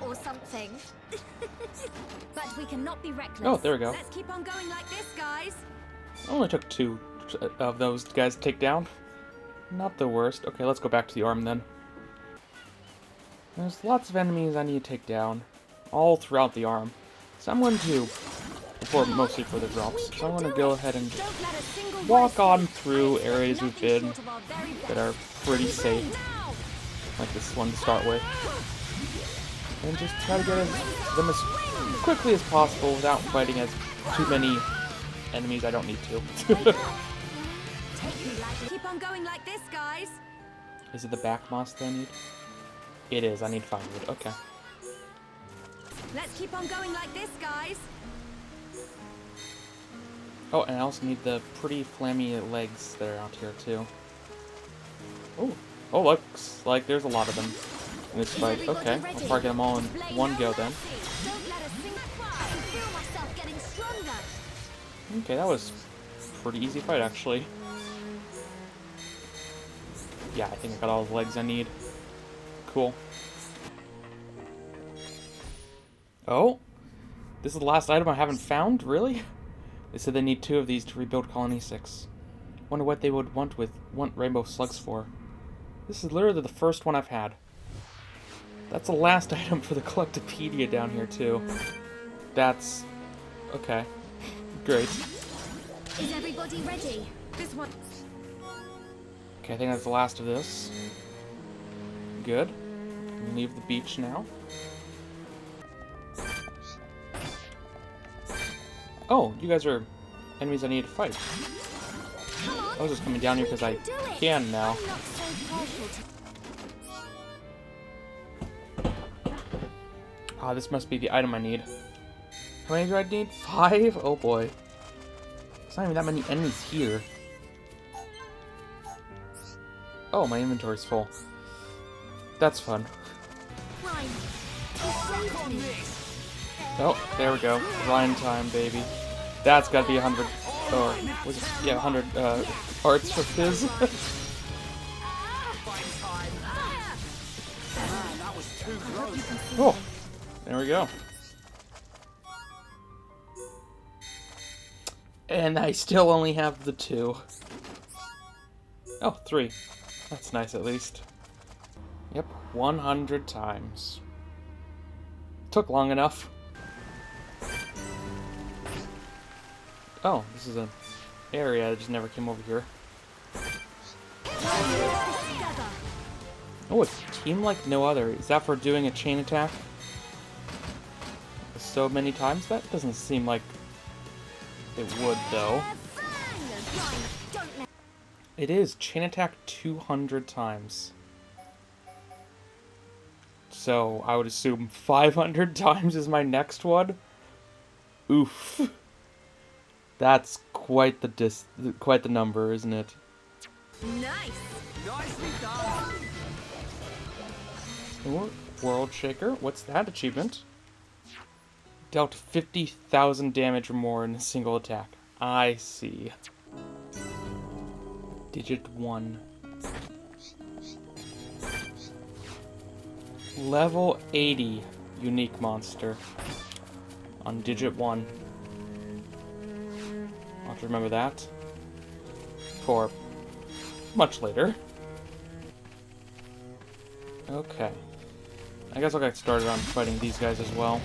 or something. But we cannot be reckless. Oh, there we go. Let's keep on going like this, guys. Only took 2 of those guys to take down. Not the worst. Okay, let's go back to the arm then. There's lots of enemies I need to take down, all throughout the arm. So I'm going to, mostly for the drops, so I'm going to go ahead and just walk on through areas we've been that are pretty safe, like this one to start with, and just try to get them as quickly as possible without fighting as too many enemies I don't need to. Keep on going like this, guys. Is it the back moss that I need? It is. I need 5 wood. Okay. Let's keep on going like this, guys. Oh, and I also need the pretty flammy legs that are out here, too. Oh. Oh, looks like there's a lot of them in this fight. Okay, I'll probably get them all in one go then. Okay, that was a pretty easy fight, actually. Yeah, I think I got all the legs I need. Cool. Oh? This is the last item I haven't found? Really? They said they need 2 of these to rebuild Colony 6. Wonder what they would want rainbow slugs for. This is literally the first one I've had. That's the last item for the Collectopedia down here, too. That's... okay. Great. Is everybody ready? This one. Okay, I think that's the last of this. Good. Leave the beach now. Oh, you guys are enemies I need to fight. I was just coming down here because I can now. Ah, this must be the item I need. How many do I need? 5? Oh boy. There's not even that many enemies here. Oh, my inventory's full. That's fun. Oh, there we go. Grind time, baby. That's gotta be 100, or, was it, yeah, 100, hearts for Fizz. Oh, there we go. And I still only have the 2. Oh, 3. That's nice, at least. Yep, 100 times. Took long enough. Oh, this is an area I just never came over here. Oh, a team like no other. Is that for doing a chain attack so many times? That doesn't seem like it would, though. It is. Chain attack 200 times. So, I would assume 500 times is my next one? Oof. That's quite the number, isn't it? Nice. Nicely done. World Shaker. What's that achievement? Dealt 50,000 damage or more in a single attack. I see. Digit 1. Level 80 unique monster on digit 1. I'll have to remember that for much later. Okay. I guess I'll get started on fighting these guys as well,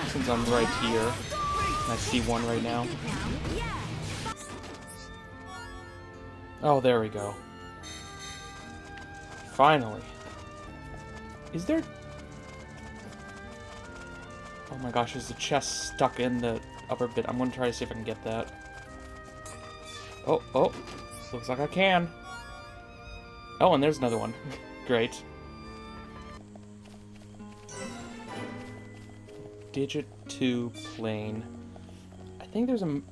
since I'm right here and I see one right now. Oh, there we go. Finally. Is there... oh my gosh, there's a chest stuck in the upper bit. I'm gonna try to see if I can get that. Oh, oh. Looks like I can. Oh, and there's another one. Great. Digit 2 plane. I think there's an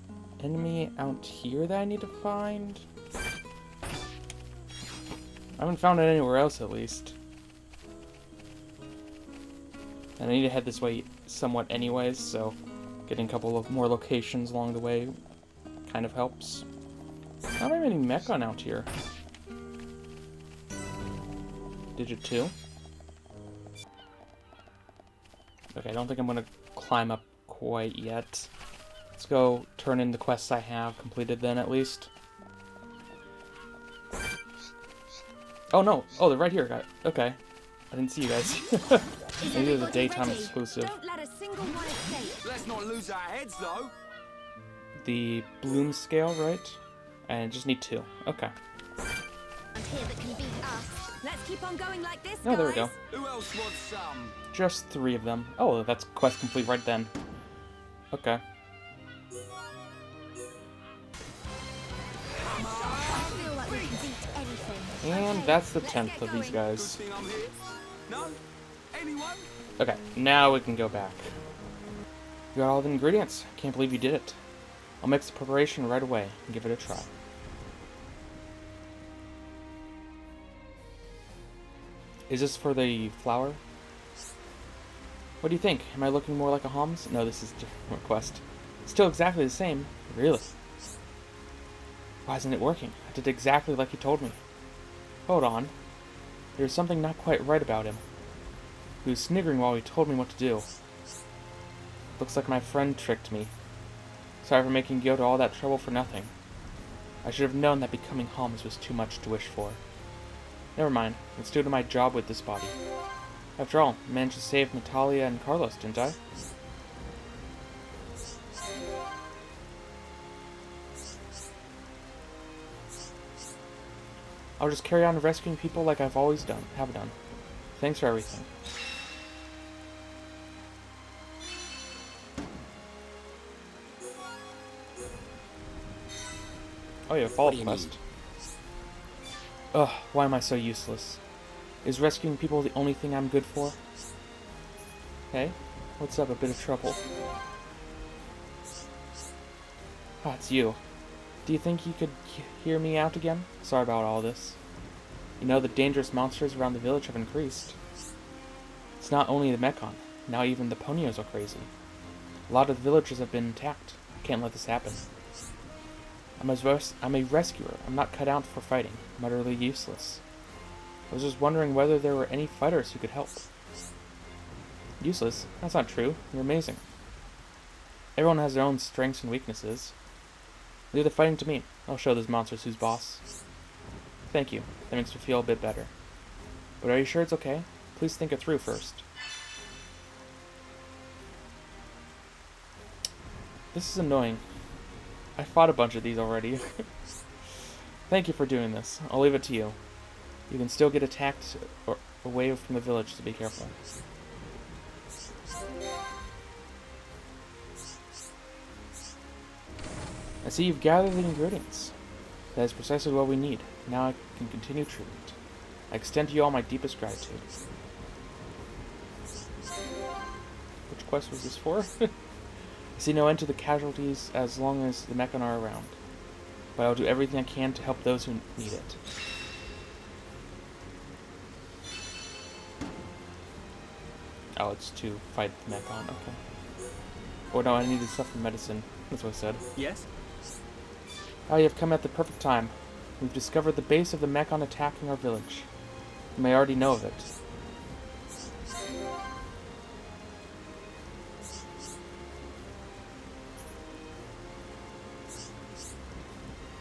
enemy out here that I need to find. I haven't found it anywhere else, at least. And I need to head this way somewhat anyways, so getting a couple of more locations along the way kind of helps. I don't have any Mechon out here. Digit 2. Okay, I don't think I'm gonna climb up quite yet. Let's go turn in the quests I have completed then, at least. Oh no! Oh, they're right here, guys. Okay. I didn't see you guys. Maybe it was a daytime exclusive. Don't let a single one escape. Let's not lose our heads, though. The bloom scale, right? And just need 2. Okay. And here that can beat us. Let's keep on going like this, Oh, there we go. Who else wants some? Just 3 of them. Oh, that's quest complete right then. Okay. I feel like we can beat anything. And Okay, that's the let's 10th get of these going. guys. Good thing I'm here. No? Anyone? Okay, now we can go back. You got all the ingredients. Can't believe you did it. I'll mix the preparation right away and give it a try. Is this for the flower? What do you think? Am I looking more like a Homs? No, this is a different quest. Still exactly the same. Really? Why isn't it working? I did exactly like you told me. Hold on. There's something not quite right about him. He was sniggering while he told me what to do. Looks like my friend tricked me. Sorry for making you go to all that trouble for nothing. I should have known that becoming Homs was too much to wish for. Never mind. Let's do my job with this body. After all, I managed to save Natalia and Carlos, didn't I? I'll just carry on rescuing people like I've always have done. Thanks for everything. Oh yeah, follow-up quest. Ugh, why am I so useless? Is rescuing people the only thing I'm good for? Hey, what's up? A bit of trouble. Ah, it's you. Do you think you could hear me out again? Sorry about all this. You know, the dangerous monsters around the village have increased. It's not only the Mechon, now even the Ponios are crazy. A lot of the villagers have been attacked. I can't let this happen. I'm a rescuer. I'm not cut out for fighting. I'm utterly useless. I was just wondering whether there were any fighters who could help. Useless? That's not true. You're amazing. Everyone has their own strengths and weaknesses. Leave the fighting to me. I'll show those monsters who's boss. Thank you. That makes me feel a bit better. But are you sure it's okay? Please think it through first. This is annoying. I fought a bunch of these already. Thank you for doing this. I'll leave it to you. You can still get attacked or away from the village, so be careful. I see you've gathered the ingredients. That is precisely what we need. Now I can continue treatment. I extend to you all my deepest gratitude. Which quest was this for? I see no end to the casualties as long as the Mechon are around. But I'll do everything I can to help those who need it. Oh, it's to fight the Mechon, okay. Oh no, I needed stuff for medicine. That's what I said. Yes? Oh, you have come at the perfect time. We've discovered the base of the Mechon attacking our village. You may already know of it.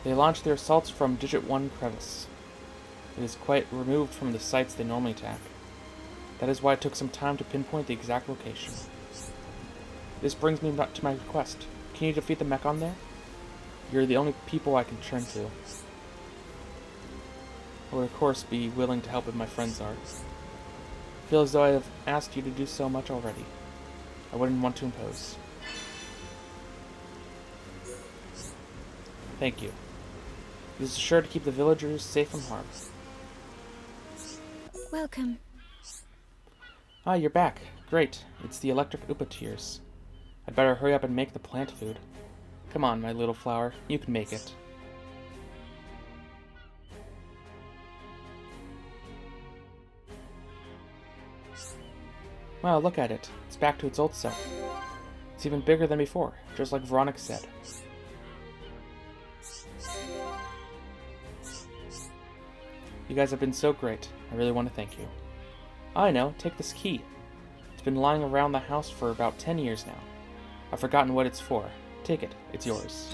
They launched their assaults from Digit 1 Crevice. It is quite removed from the sites they normally attack. That is why it took some time to pinpoint the exact location. This brings me to my request. Can you defeat the Mechon there? You're the only people I can turn to. I would of course be willing to help if my friends are. I feel as though I have asked you to do so much already. I wouldn't want to impose. Thank you. This is sure to keep the villagers safe from harm. Welcome. Ah, you're back. Great. It's the electric Upa-tears. I'd better hurry up and make the plant food. Come on, my little flower. You can make it. Wow, look at it. It's back to its old self. It's even bigger than before, just like Veronica said. You guys have been so great. I really want to thank you. I know. Take this key. It's been lying around the house for about 10 years now. I've forgotten what it's for. Take it. It's yours.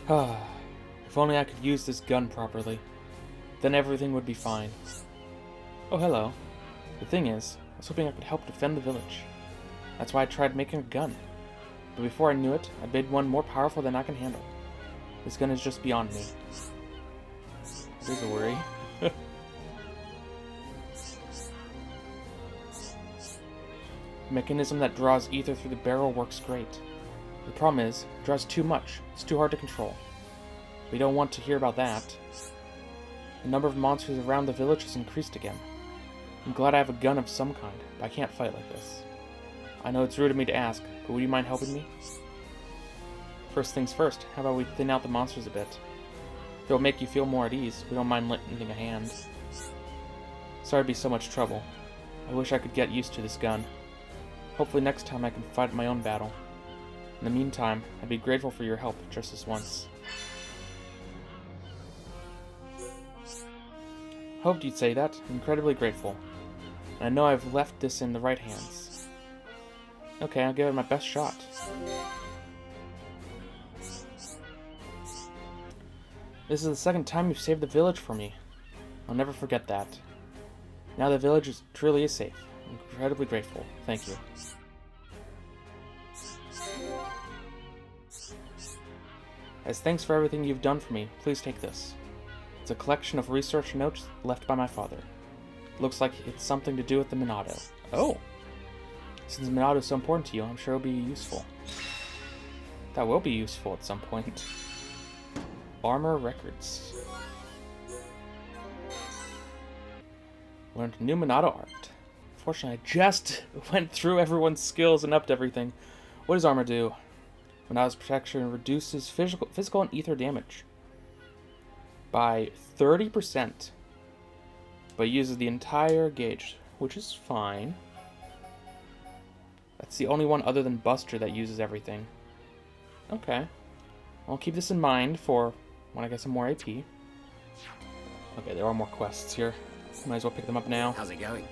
If only I could use this gun properly. Then everything would be fine. Oh, hello. The thing is, I was hoping I could help defend the village. That's why I tried making a gun. But before I knew it, I made one more powerful than I can handle. This gun is just beyond me. It is a worry. The mechanism that draws ether through the barrel works great. The problem is, it draws too much. It's too hard to control. We don't want to hear about that. The number of monsters around the village has increased again. I'm glad I have a gun of some kind, but I can't fight like this. I know it's rude of me to ask, but would you mind helping me? First things first, how about we thin out the monsters a bit? If it'll make you feel more at ease, we don't mind lending a hand. Sorry to be so much trouble. I wish I could get used to this gun. Hopefully next time I can fight my own battle. In the meantime, I'd be grateful for your help just this once. Hoped you'd say that. I'm incredibly grateful. And I know I've left this in the right hands. Okay, I'll give it my best shot. This is the second time you've saved the village for me. I'll never forget that. Now the village truly is safe. I'm incredibly grateful. Thank you. As thanks for everything you've done for me, please take this. It's a collection of research notes left by my father. Looks like it's something to do with the Monado. Oh! Since Monado is so important to you, I'm sure it'll be useful. That will be useful at some point. Armor records. Learned new Monado art. Fortunately, I just went through everyone's skills and upped everything. What does armor do? Monado's protection reduces physical and ether damage by 30%, but uses the entire gauge, which is fine. That's the only one other than Buster that uses everything. Okay. I'll keep this in mind for when I get some more AP. Okay, there are more quests here. Might as well pick them up now. How's it going?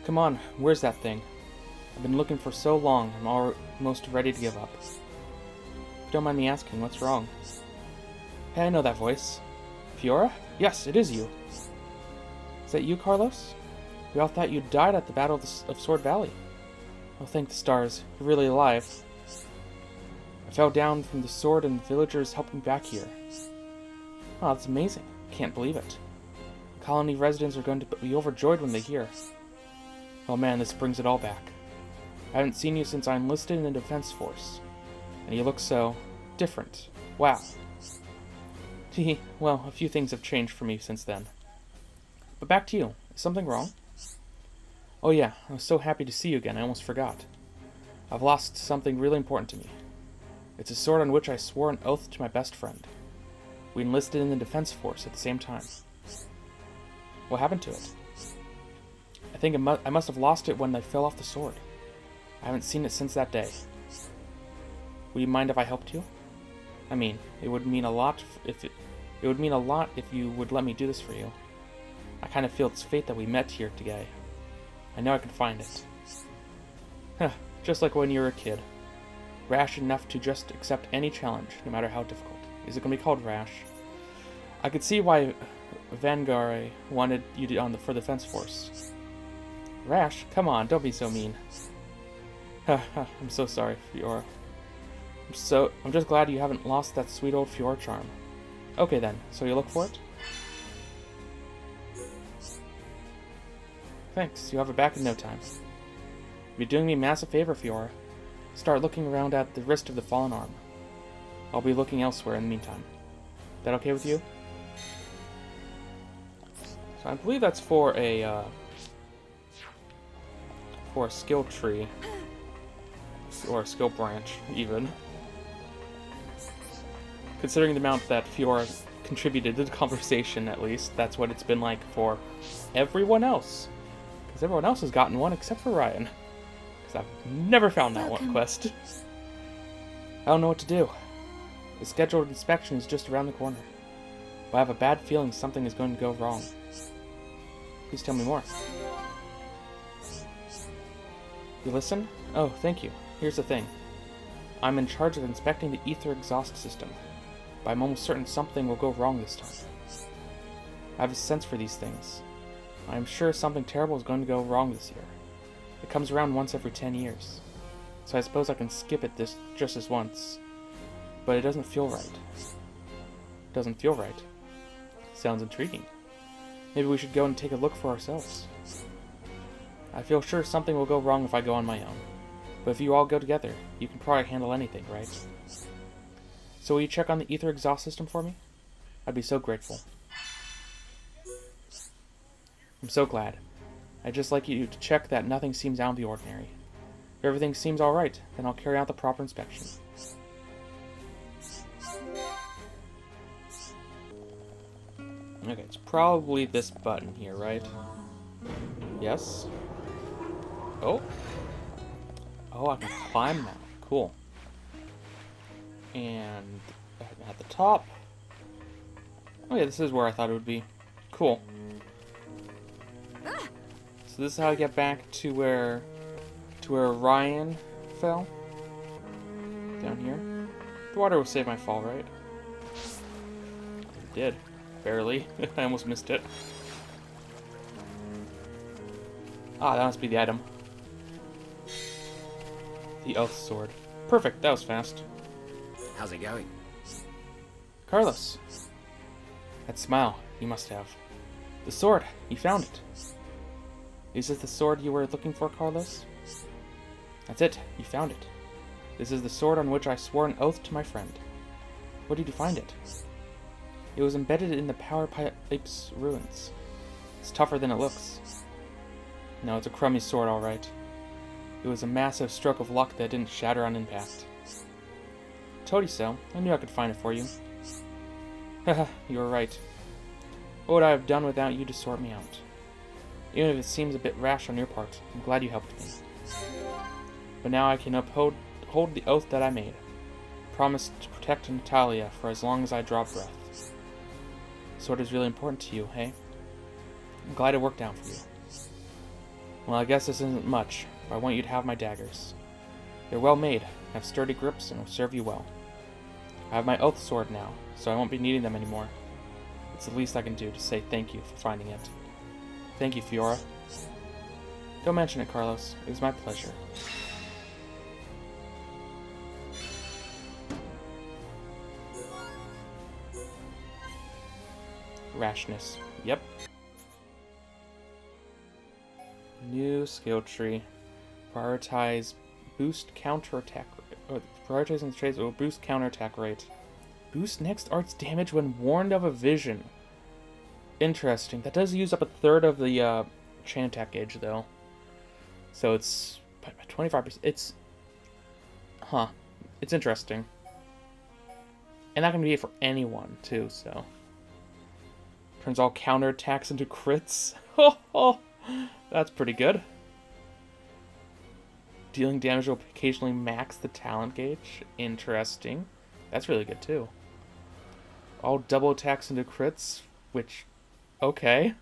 Come on, where's that thing? I've been looking for so long, I'm almost ready to give up. If you don't mind me asking, what's wrong? Hey, I know that voice. Fiora? Yes, it is you. Is that you, Carlos? We all thought you died at the Battle of Sword Valley. Oh, thank the stars. You're really alive. I fell down from the sword and the villagers helped me back here. Oh, that's amazing. Can't believe it. The colony residents are going to be overjoyed when they hear. Oh man, this brings it all back. I haven't seen you since I enlisted in the defense force. And you look so different. Wow. Hee, well, a few things have changed for me since then. But back to you. Is something wrong? Oh yeah, I was so happy to see you again, I almost forgot. I've lost something really important to me. It's a sword on which I swore an oath to my best friend. We enlisted in the defense force at the same time. What happened to it? I think I must have lost it when I fell off the sword. I haven't seen it since that day. Would you mind if I helped you? I mean, it would mean a lot if you would let me do this for you. I kind of feel it's fate that we met here today. I know I can find it. Huh, just like when you were a kid. Rash enough to just accept any challenge, no matter how difficult. Is it going to be called Rash? I could see why Vanguard wanted you for the defense force. Rash, come on, don't be so mean. I'm so sorry, Fiora. I'm just glad you haven't lost that sweet old Fiora charm. Okay then, so you look for it? Thanks, you'll have it back in no time. You're doing me a massive favor, Fiora. Start looking around at the wrist of the fallen arm. I'll be looking elsewhere in the meantime. That okay with you? So I believe that's for a skill tree. Or a skill branch, even. Considering the amount that Fiora contributed to the conversation, at least, that's what it's been like for everyone else. Because everyone else has gotten one except for Ryan. Because I've never found that one quest. I don't know what to do. The scheduled inspection is just around the corner. but I have a bad feeling something is going to go wrong. Please tell me more. You listen? Oh, thank you. Here's the thing. I'm in charge of inspecting the ether exhaust system, but I'm almost certain something will go wrong this time. I have a sense for these things. I am sure something terrible is going to go wrong this year. It comes around once every 10 years, so I suppose I can skip it just this once. But it doesn't feel right. Doesn't feel right. Sounds intriguing. Maybe we should go and take a look for ourselves. I feel sure something will go wrong if I go on my own. But if you all go together, you can probably handle anything, right? So will you check on the ether exhaust system for me? I'd be so grateful. I'm so glad. I'd just like you to check that nothing seems out of the ordinary. If everything seems alright, then I'll carry out the proper inspection. Okay, it's probably this button here, right? Yes? Oh. Oh, I can climb now. Cool. And at the top. Oh yeah, this is where I thought it would be. Cool. So this is how I get back to where Ryan fell. Down here. The water will save my fall, right? It did. Barely. I almost missed it. Ah, that must be the item. The Oath Sword. Perfect, that was fast. How's it going? Carlos. That smile, you must have. The sword, you found it. Is this the sword you were looking for, Carlos? That's it, you found it. This is the sword on which I swore an oath to my friend. Where did you find it? It was embedded in the power pipe's ruins. It's tougher than it looks. No, it's a crummy sword, alright. It was a massive stroke of luck that didn't shatter on impact. Told you so. I knew I could find it for you. Haha, you were right. What would I have done without you to sort me out? Even if it seems a bit rash on your part, I'm glad you helped me. But now I can hold the oath that I made. Promise to protect Natalia for as long as I draw breath. Sword is really important to you, hey? I'm glad it worked out for you. Well, I guess this isn't much, but I want you to have my daggers. They're well made, have sturdy grips, and will serve you well. I have my oath sword now, so I won't be needing them anymore. It's the least I can do to say thank you for finding it. Thank you, Fiora. Don't mention it, Carlos. It was my pleasure. Rashness. Yep. New skill tree. Prioritize boost counterattack rate. Prioritizing the traits will boost counterattack rate. Boost next art's damage when warned of a vision. Interesting. That does use up a third of the chain attack gauge, though. So it's 25%. It's... Huh. It's interesting. And that can be it for anyone, too, so... Turns all counterattacks into crits. Oh, that's pretty good. Dealing damage will occasionally max the talent gauge. Interesting. That's really good, too. All double attacks into crits, which... Okay.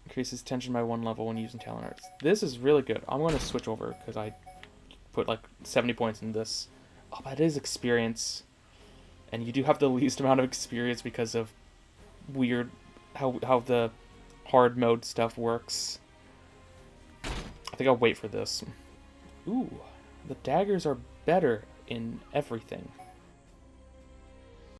Increases tension by 1 level when using talent arts. This is really good. I'm going to switch over, because I put like 70 points in this. Oh, that is experience. And you do have the least amount of experience because of weird how the hard mode stuff works. I think I'll wait for this. Ooh, the daggers are better in everything.